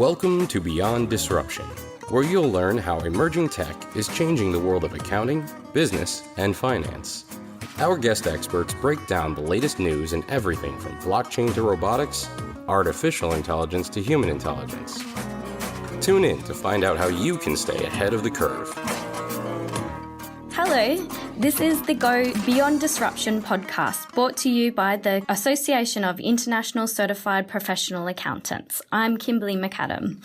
Welcome to Beyond Disruption, where you'll learn how emerging tech is changing the world of accounting, business, and finance. Our guest experts break down the latest news in everything from blockchain to robotics, artificial intelligence to human intelligence. Tune in to find out how you can stay ahead of the curve. Hello, this is the Go Beyond Disruption podcast, brought to you by the Association of International Certified Professional Accountants. I'm Kimberly McAdam.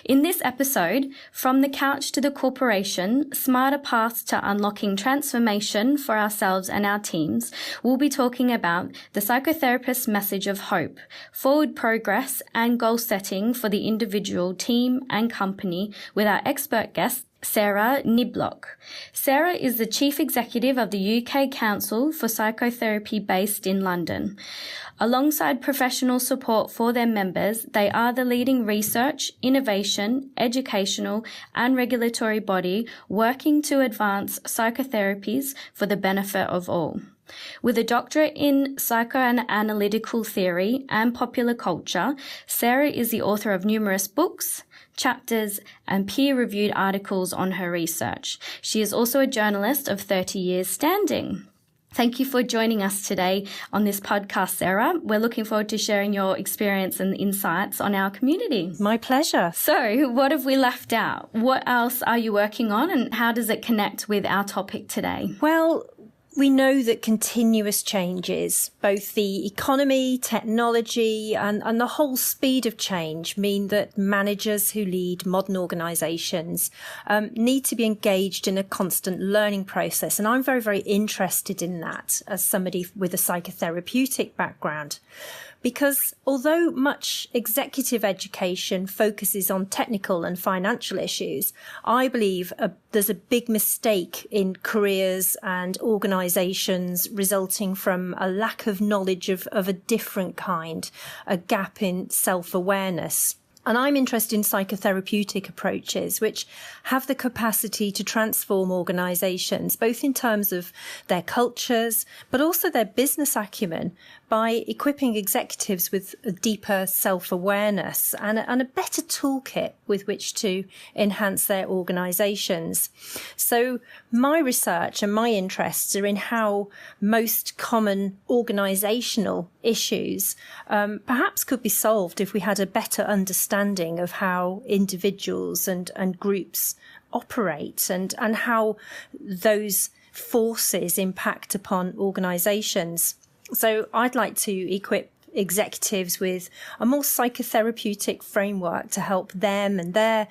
In this episode, From the Couch to the Corporation, Smarter Paths to Unlocking Transformation for Ourselves and Our Teams, we'll be talking about the psychotherapist's message of hope, forward progress, and goal setting for the individual, team, and company with our expert guest, Sarah Niblock. Sarah is the Chief Executive of the UK Council for Psychotherapy based in London. Alongside professional support for their members, they are the leading research, innovation, educational and regulatory body working to advance psychotherapies for the benefit of all. With a doctorate in psychoanalytical theory and popular culture, Sarah is the author of numerous books, chapters, and peer-reviewed articles on her research. She is also a journalist of 30 years standing. Thank you for joining us today on this podcast, Sarah. We're looking forward to sharing your experience and insights on our community. My pleasure. So, what have we left out? What else are you working on, and how does it connect with our topic today? Well, we know that continuous changes, both the economy, technology, and the whole speed of change mean that managers who lead modern organisations need to be engaged in a constant learning process. And I'm very, very interested in that as somebody with a psychotherapeutic background. Because although much executive education focuses on technical and financial issues, I believe there's a big mistake in careers and organisations resulting from a lack of knowledge of a different kind, a gap in self-awareness. And I'm interested in psychotherapeutic approaches which have the capacity to transform organisations, both in terms of their cultures, but also their business acumen, by equipping executives with a deeper self-awareness and a better toolkit with which to enhance their organisations. So my research and my interests are in how most common organisational issues perhaps could be solved if we had a better understanding of how individuals and groups operate and how those forces impact upon organisations. So I'd like to equip executives with a more psychotherapeutic framework to help them and their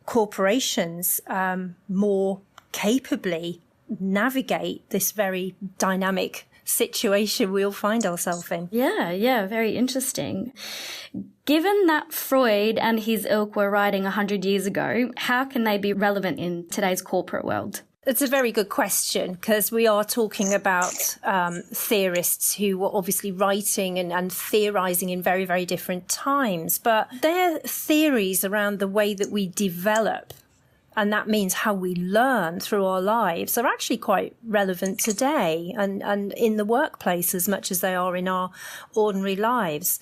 corporations more capably navigate this very dynamic situation we all find ourselves in. Yeah, very interesting. Given that Freud and his ilk were writing 100 years ago, how can they be relevant in today's corporate world? It's a very good question, because we are talking about theorists who were obviously writing and theorising in very, very different times. But their theories around the way that we develop, and that means how we learn through our lives, are actually quite relevant today and in the workplace as much as they are in our ordinary lives.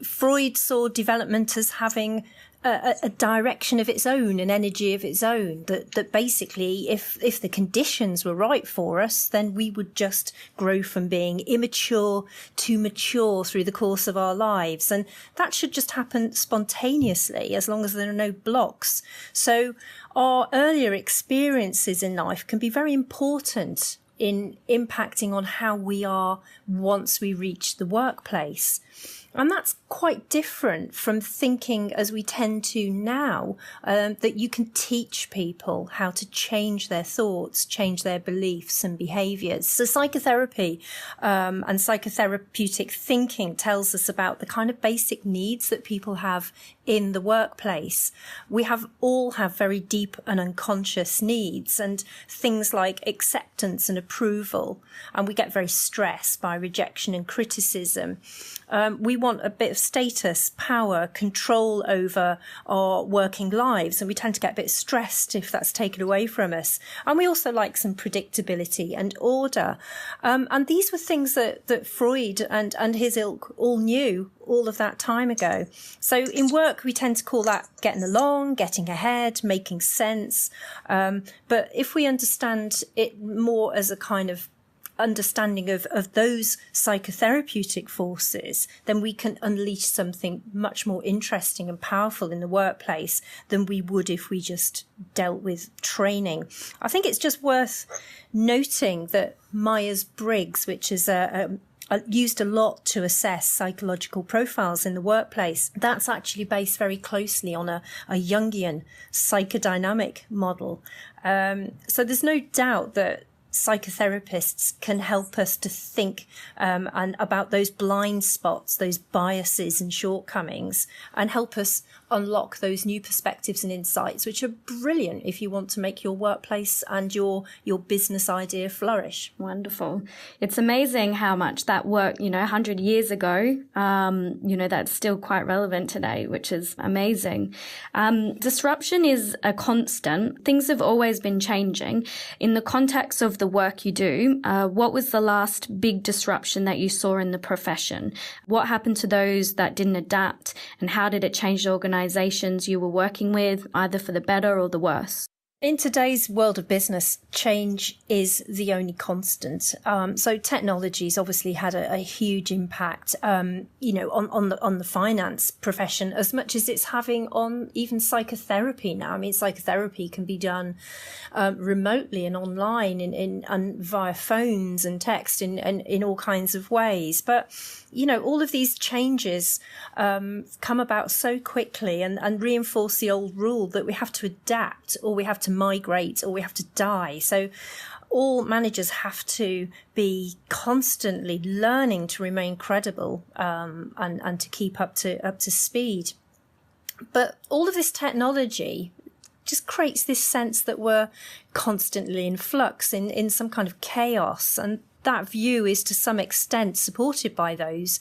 Freud saw development as having a direction of its own, an energy of its own, that basically if the conditions were right for us, then we would just grow from being immature to mature through the course of our lives. And that should just happen spontaneously as long as there are no blocks. So our earlier experiences in life can be very important in impacting on how we are once we reach the workplace. And that's quite different from thinking as we tend to now, that you can teach people how to change their thoughts, change their beliefs and behaviours. So psychotherapy and psychotherapeutic thinking tells us about the kind of basic needs that people have in the workplace. We all have very deep and unconscious needs, and things like acceptance and approval. And we get very stressed by rejection and criticism. We want want a bit of status, power, control over our working lives. And we tend to get a bit stressed if that's taken away from us. And we also like some predictability and order. And these were things that Freud and his ilk all knew all of that time ago. So in work, we tend to call that getting along, getting ahead, making sense. But if we understand it more as a kind of understanding of those psychotherapeutic forces, then we can unleash something much more interesting and powerful in the workplace than we would if we just dealt with training. I think it's just worth noting that Myers-Briggs, which is used a lot to assess psychological profiles in the workplace, that's actually based very closely on a Jungian psychodynamic model. So there's no doubt that psychotherapists can help us to think and about those blind spots, those biases and shortcomings, and help us unlock those new perspectives and insights, which are brilliant if you want to make your workplace and your business idea flourish. Wonderful. It's amazing how much that work, 100 years ago, that's still quite relevant today, which is amazing. Disruption is a constant. Things have always been changing. In the context of the work you do, what was the last big disruption that you saw in the profession? What happened to those that didn't adapt, and how did it change the organizations you were working with, either for the better or the worse? In today's world of business, change is the only constant. So technology's obviously had a huge impact, on the finance profession, as much as it's having on even psychotherapy now. I mean, psychotherapy can be done remotely and online and via phones and text in all kinds of ways. But all of these changes come about so quickly and reinforce the old rule that we have to adapt, or we have to migrate, or we have to die. So all managers have to be constantly learning to remain credible and to keep up to speed. But all of this technology just creates this sense that we're constantly in flux, in some kind of chaos. And that view is to some extent supported by those,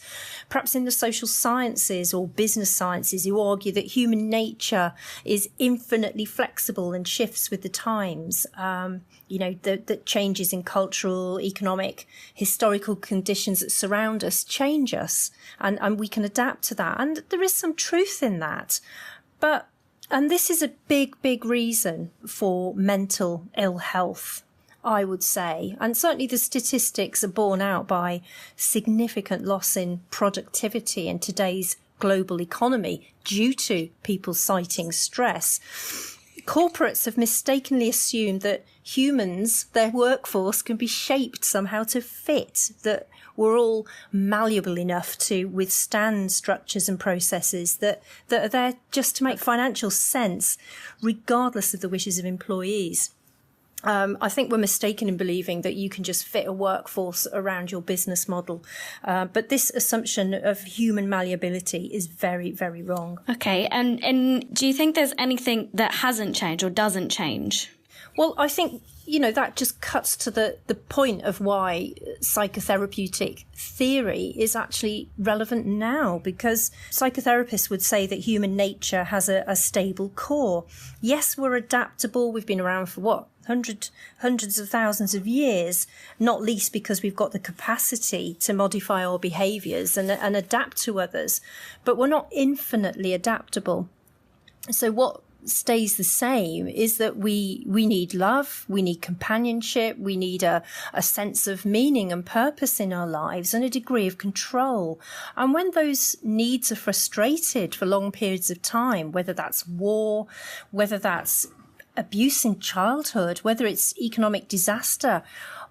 perhaps in the social sciences or business sciences, who argue that human nature is infinitely flexible and shifts with the times. That changes in cultural, economic, historical conditions that surround us change us, and we can adapt to that. And there is some truth in that. And this is a big, big reason for mental ill health, I would say. And certainly the statistics are borne out by significant loss in productivity in today's global economy due to people citing stress. Corporates have mistakenly assumed that humans, their workforce, can be shaped somehow to fit, that we're all malleable enough to withstand structures and processes that are there just to make financial sense, regardless of the wishes of employees. I think we're mistaken in believing that you can just fit a workforce around your business model. But this assumption of human malleability is very, very wrong. Okay. And do you think there's anything that hasn't changed or doesn't change? Well, I think, that just cuts to the point of why psychotherapeutic theory is actually relevant now, because psychotherapists would say that human nature has a stable core. Yes, we're adaptable. We've been around for hundreds of thousands of years, not least because we've got the capacity to modify our behaviours and adapt to others. But we're not infinitely adaptable. So what stays the same is that we need love, we need companionship, we need a sense of meaning and purpose in our lives, and a degree of control. And when those needs are frustrated for long periods of time, whether that's war, whether that's abuse in childhood, whether it's economic disaster,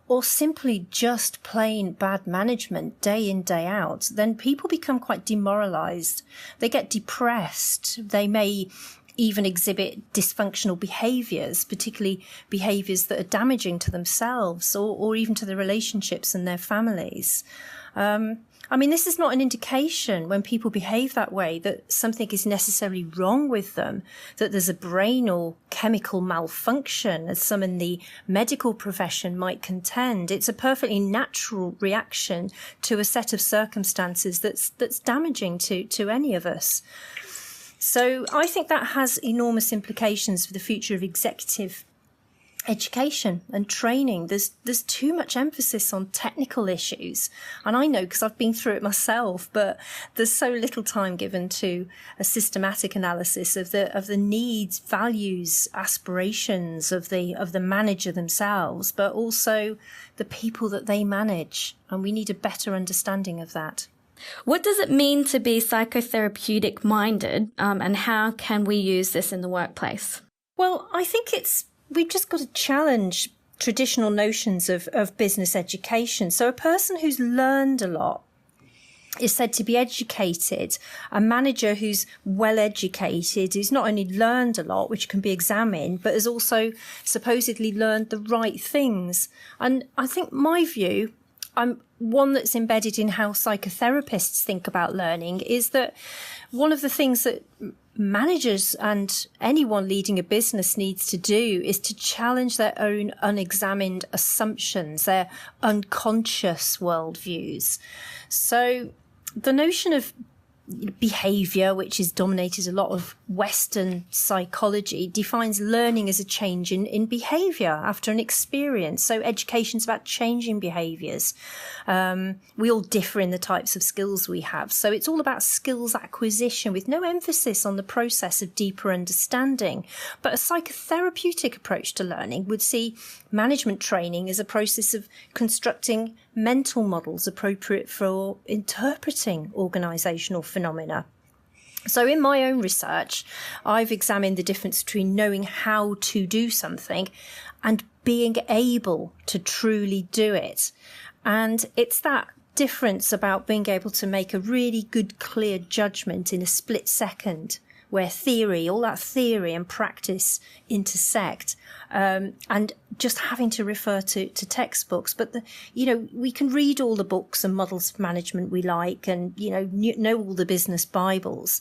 or simply just plain bad management day in, day out, then people become quite demoralized. They get depressed. They may even exhibit dysfunctional behaviours, particularly behaviours that are damaging to themselves or even to their relationships and their families. This is not an indication when people behave that way that something is necessarily wrong with them, that there's a brain or chemical malfunction, as some in the medical profession might contend. It's a perfectly natural reaction to a set of circumstances that's damaging to any of us. So I think that has enormous implications for the future of executive education and training. There's too much emphasis on technical issues, and I know because I've been through it myself, but there's so little time given to a systematic analysis of the needs, values, aspirations of the manager themselves, but also the people that they manage, and we need a better understanding of that. What does it mean to be psychotherapeutic minded, and how can we use this in the workplace? Well, I think we've just got to challenge traditional notions of business education. So a person who's learned a lot is said to be educated. A manager who's well educated, who's not only learned a lot, which can be examined, but has also supposedly learned the right things. And I think my view, one that's embedded in how psychotherapists think about learning, is that one of the things that managers and anyone leading a business needs to do is to challenge their own unexamined assumptions, their unconscious worldviews. So the notion of behavior, which has dominated a lot of Western psychology, defines learning as a change in behavior after an experience. So education's about changing behaviors. We all differ in the types of skills we have. So it's all about skills acquisition with no emphasis on the process of deeper understanding. But a psychotherapeutic approach to learning would see management training as a process of constructing mental models appropriate for interpreting organisational phenomena. So in my own research, I've examined the difference between knowing how to do something and being able to truly do it. And it's that difference about being able to make a really good, clear judgment in a split second, where all that theory and practice intersect, and just having to refer to textbooks. But we can read all the books and models of management we like, and know all the business Bibles.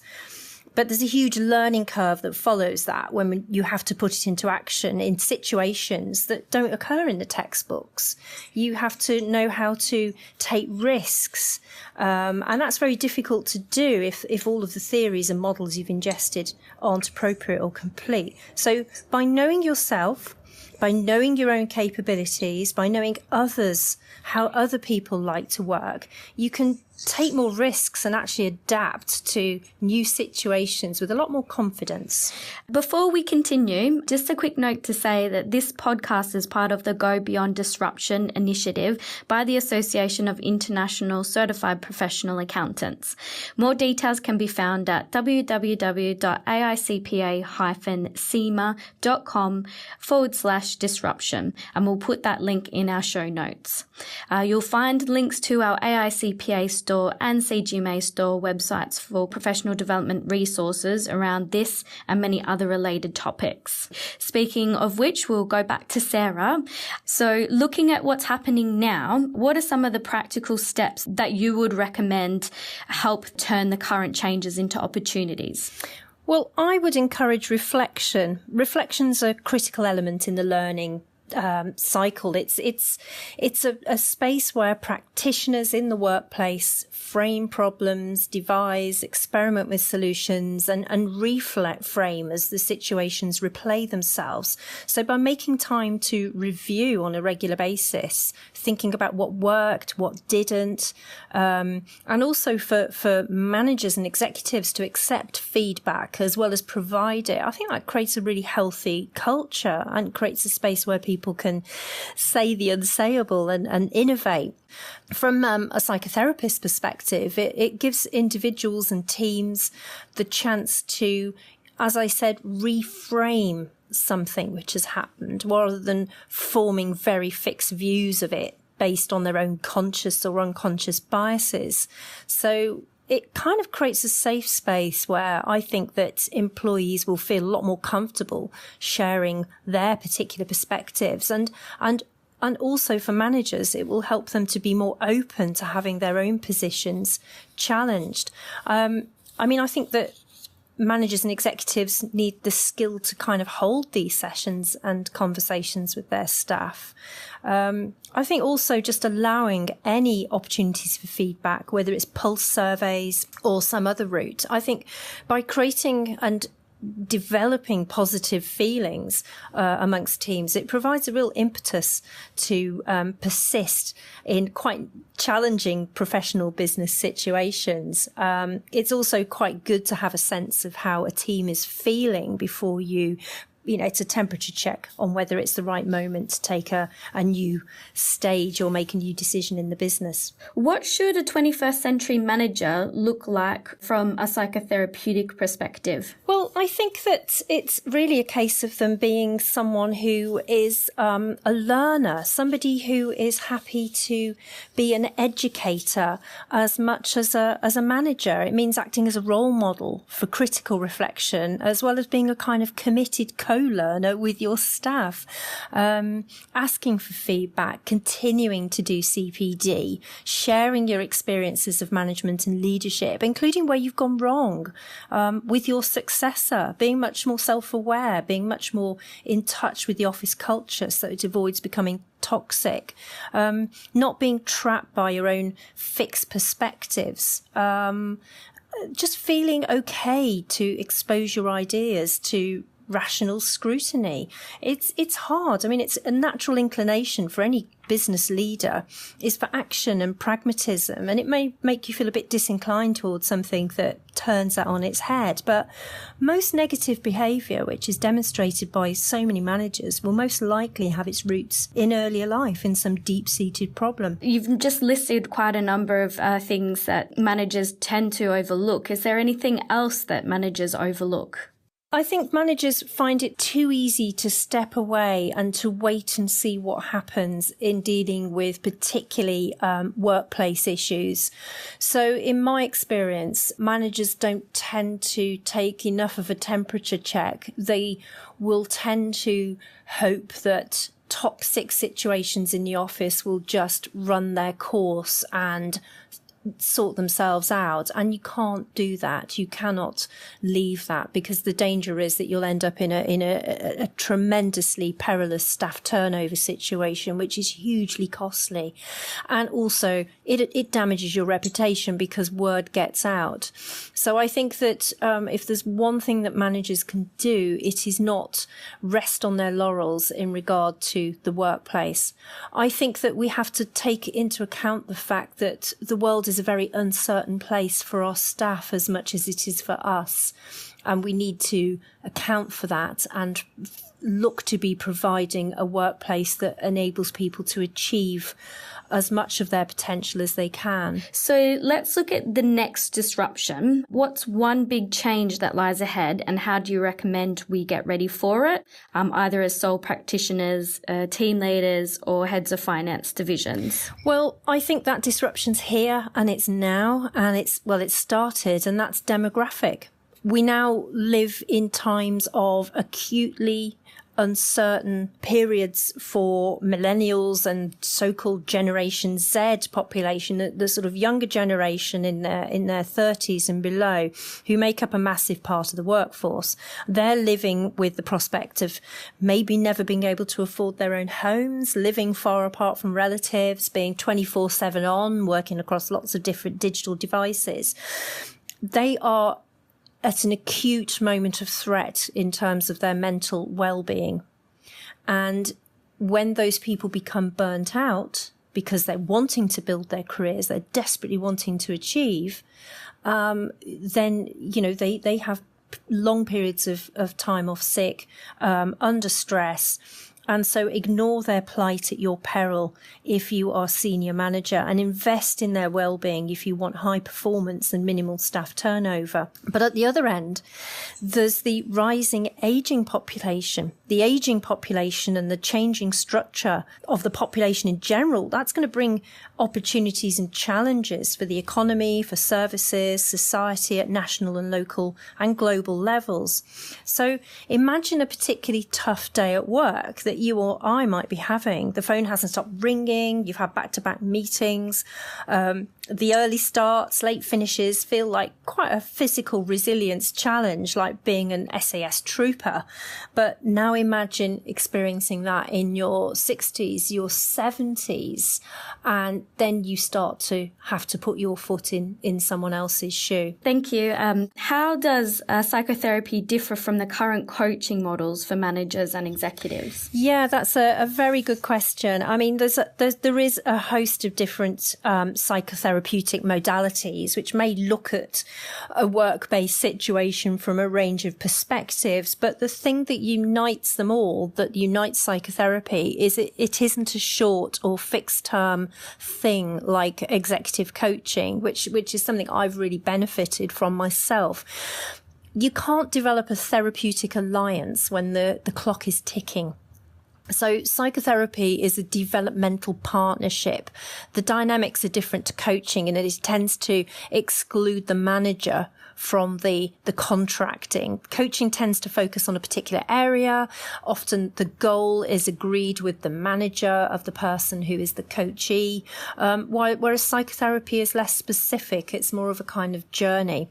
But there's a huge learning curve that follows that when you have to put it into action in situations that don't occur in the textbooks. You have to know how to take risks. And that's very difficult to do if all of the theories and models you've ingested aren't appropriate or complete. So by knowing yourself, by knowing your own capabilities, by knowing others, how other people like to work, you can take more risks and actually adapt to new situations with a lot more confidence. Before we continue, just a quick note to say that this podcast is part of the Go Beyond Disruption initiative by the Association of International Certified Professional Accountants. More details can be found at www.aicpa-cema.com/disruption, and we'll put that link in our show notes. You'll find links to our AICPA store and CGMA store websites for professional development resources around this and many other related topics. Speaking of which, we'll go back to Sarah. So looking at what's happening now, what are some of the practical steps that you would recommend help turn the current changes into opportunities? Well, I would encourage reflection. Reflection's a critical element in the learning cycle. It's a space where practitioners in the workplace frame problems, devise, experiment with solutions, and reframe as the situations replay themselves. So by making time to review on a regular basis, thinking about what worked, what didn't, and also for managers and executives to accept feedback as well as provide it, I think that creates a really healthy culture and creates a space where people can say the unsayable and innovate. From a psychotherapist perspective, it gives individuals and teams the chance to, as I said, reframe something which has happened rather than forming very fixed views of it based on their own conscious or unconscious biases. So it kind of creates a safe space where I think that employees will feel a lot more comfortable sharing their particular perspectives. And also for managers, it will help them to be more open to having their own positions challenged. I think that managers and executives need the skill to kind of hold these sessions and conversations with their staff. I think also just allowing any opportunities for feedback, whether it's pulse surveys or some other route. I think by creating and developing positive feelings amongst teams, it provides a real impetus to persist in quite challenging professional business situations. It's also quite good to have a sense of how a team is feeling before it's a temperature check on whether it's the right moment to take a new stage or make a new decision in the business. What should a 21st century manager look like from a psychotherapeutic perspective? Well, I think that it's really a case of them being someone who is a learner, somebody who is happy to be an educator as much as a manager. It means acting as a role model for critical reflection, as well as being a kind of committed co-learner with your staff, asking for feedback, continuing to do CPD, sharing your experiences of management and leadership, including where you've gone wrong, with your successor, being much more self-aware, being much more in touch with the office culture so it avoids becoming toxic, not being trapped by your own fixed perspectives, just feeling okay to expose your ideas to rational scrutiny. It's hard. I mean, it's a natural inclination for any business leader is for action and pragmatism, and it may make you feel a bit disinclined towards something that turns that on its head. But most negative behaviour, which is demonstrated by so many managers, will most likely have its roots in earlier life, in some deep-seated problem. You've just listed quite a number of things that managers tend to overlook. Is there anything else that managers overlook? I think managers find it too easy to step away and to wait and see what happens in dealing with particularly workplace issues. So in my experience, managers don't tend to take enough of a temperature check. They will tend to hope that toxic situations in the office will just run their course and sort themselves out, and you can't do that. You cannot leave that, because the danger is that you'll end up in a tremendously perilous staff turnover situation, which is hugely costly, and also it damages your reputation because word gets out. So I think that if there's one thing that managers can do, it is not rest on their laurels in regard to the workplace. I think that we have to take into account the fact that the world is a very uncertain place for our staff as much as it is for us. And we need to account for that and look to be providing a workplace that enables people to achieve as much of their potential as they can. So let's look at the next disruption. What's one big change that lies ahead, and how do you recommend we get ready for it, either as sole practitioners, team leaders, or heads of finance divisions? Well, I think that disruption's here and it's now, and it's started, and that's demographic. We now live in times of acutely uncertain periods for millennials and so-called Generation Z population, the sort of younger generation in their 30s and below, who make up a massive part of the workforce. They're living with the prospect of maybe never being able to afford their own homes, living far apart from relatives, being 24/7 on, working across lots of different digital devices. They are at an acute moment of threat in terms of their mental well-being. And when those people become burnt out because they're wanting to build their careers, they're desperately wanting to achieve, then, they have long periods of time off sick, under stress. And so ignore their plight at your peril if you are senior manager, and invest in their well-being if you want high performance and minimal staff turnover. But at the other end, there's the rising aging population. the aging population and the changing structure of the population in general, that's going to bring opportunities and challenges for the economy, for services, society at national and local and global levels. So imagine a particularly tough day at work that you or I might be having. The phone hasn't stopped ringing. You've had back-to-back meetings. The early starts, late finishes feel like quite a physical resilience challenge, like being an SAS trooper. But now imagine experiencing that in your 60s, your 70s, and then you start to have to put your foot in someone else's shoe. Thank you. How does psychotherapy differ from the current coaching models for managers and executives? Yeah, that's a very good question. I mean, there is a host of different psychotherapeutic modalities which may look at a work-based situation from a range of perspectives, but the thing that unites them all, that unites psychotherapy, is it isn't a short or fixed-term thing like executive coaching, which is something I've really benefited from myself. You can't develop a therapeutic alliance when the clock is ticking. So psychotherapy is a developmental partnership. The dynamics are different to coaching, and it tends to exclude the manager from the contracting. Coaching tends to focus on a particular area. Often the goal is agreed with the manager of the person who is the coachee, whereas psychotherapy is less specific. It's more of a kind of journey.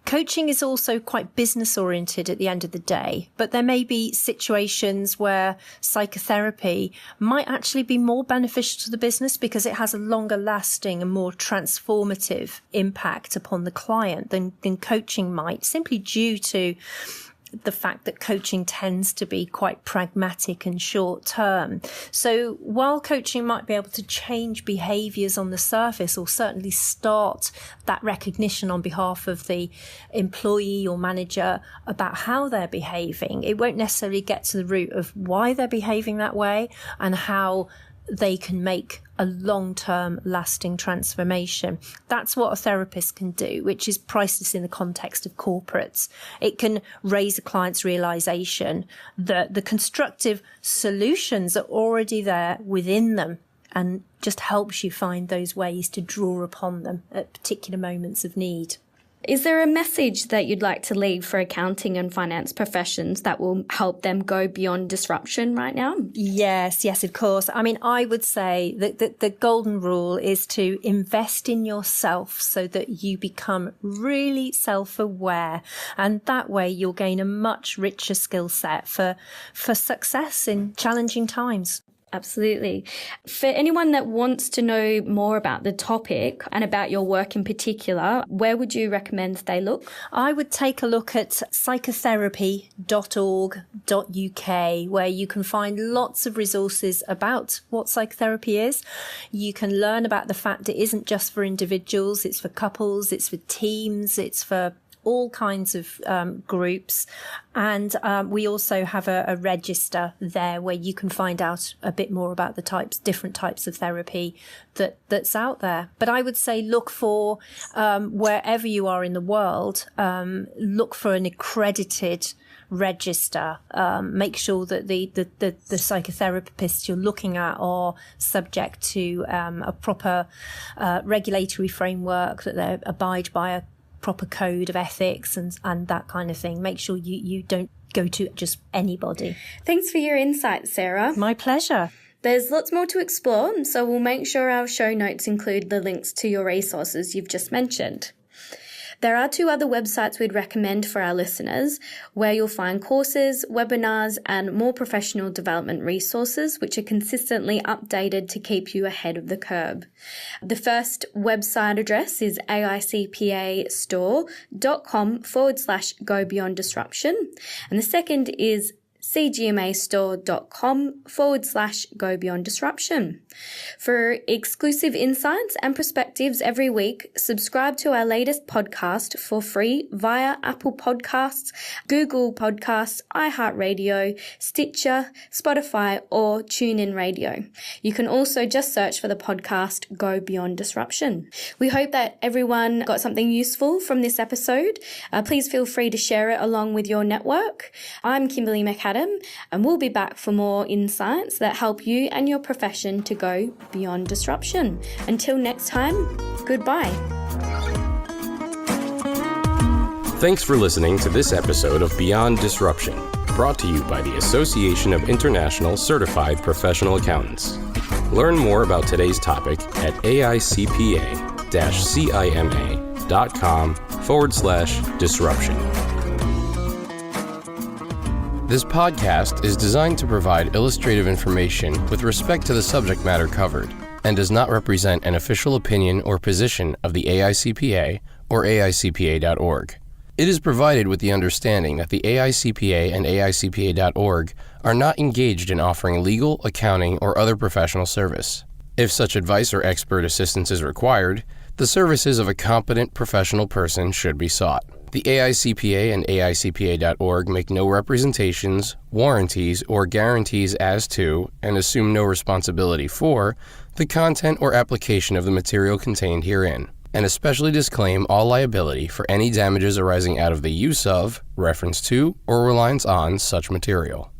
Coaching is also quite business oriented at the end of the day, but there may be situations where psychotherapy might actually be more beneficial to the business because it has a longer lasting and more transformative impact upon the client than coaching might, simply due to the fact that coaching tends to be quite pragmatic and short term. So while coaching might be able to change behaviours on the surface, or certainly start that recognition on behalf of the employee or manager about how they're behaving, it won't necessarily get to the root of why they're behaving that way and how they can make a long-term lasting transformation. That's what a therapist can do, which is priceless in the context of corporates. It can raise a client's realization that the constructive solutions are already there within them, and just helps you find those ways to draw upon them at particular moments of need. Is there a message that you'd like to leave for accounting and finance professions that will help them go beyond disruption right now? Yes, of course. I mean, I would say that the golden rule is to invest in yourself so that you become really self-aware. And that way you'll gain a much richer skill set for success in challenging times. Absolutely. For anyone that wants to know more about the topic and about your work in particular, where would you recommend they look? I would take a look at psychotherapy.org.uk, where you can find lots of resources about what psychotherapy is. You can learn about the fact it isn't just for individuals, it's for couples, it's for teams, it's for all kinds of groups. And we also have a register there where you can find out a bit more about the different types of therapy that's out there. But I would say look for, wherever you are in the world, look for an accredited register. Make sure that the psychotherapists you're looking at are subject to a proper regulatory framework, that they abide by a proper code of ethics and that kind of thing. Make sure you don't go to just anybody. Thanks for your insights, Sarah. My pleasure. There's lots more to explore, so we'll make sure our show notes include the links to your resources you've just mentioned. There are 2 other websites we'd recommend for our listeners, where you'll find courses, webinars, and more professional development resources, which are consistently updated to keep you ahead of the curve. The first website address is aicpastore.com/go beyond disruption. And the second is cgmastore.com/go beyond disruption. For exclusive insights and perspectives every week, subscribe to our latest podcast for free via Apple Podcasts, Google Podcasts, iHeartRadio, Stitcher, Spotify, or TuneIn Radio. You can also just search for the podcast Go Beyond Disruption. We hope that everyone got something useful from this episode. Please feel free to share it along with your network. I'm Kimberly McAdam, McAdam, and we'll be back for more insights that help you and your profession to go beyond disruption. Until next time, goodbye. Thanks for listening to this episode of Beyond Disruption, brought to you by the Association of International Certified Professional Accountants. Learn more about today's topic at aicpa-cima.com/disruption. This podcast is designed to provide illustrative information with respect to the subject matter covered and does not represent an official opinion or position of the AICPA or AICPA.org. It is provided with the understanding that the AICPA and AICPA.org are not engaged in offering legal, accounting, or other professional service. If such advice or expert assistance is required, the services of a competent professional person should be sought. The AICPA and AICPA.org make no representations, warranties, or guarantees as to, and assume no responsibility for, the content or application of the material contained herein, and especially disclaim all liability for any damages arising out of the use of, reference to, or reliance on such material.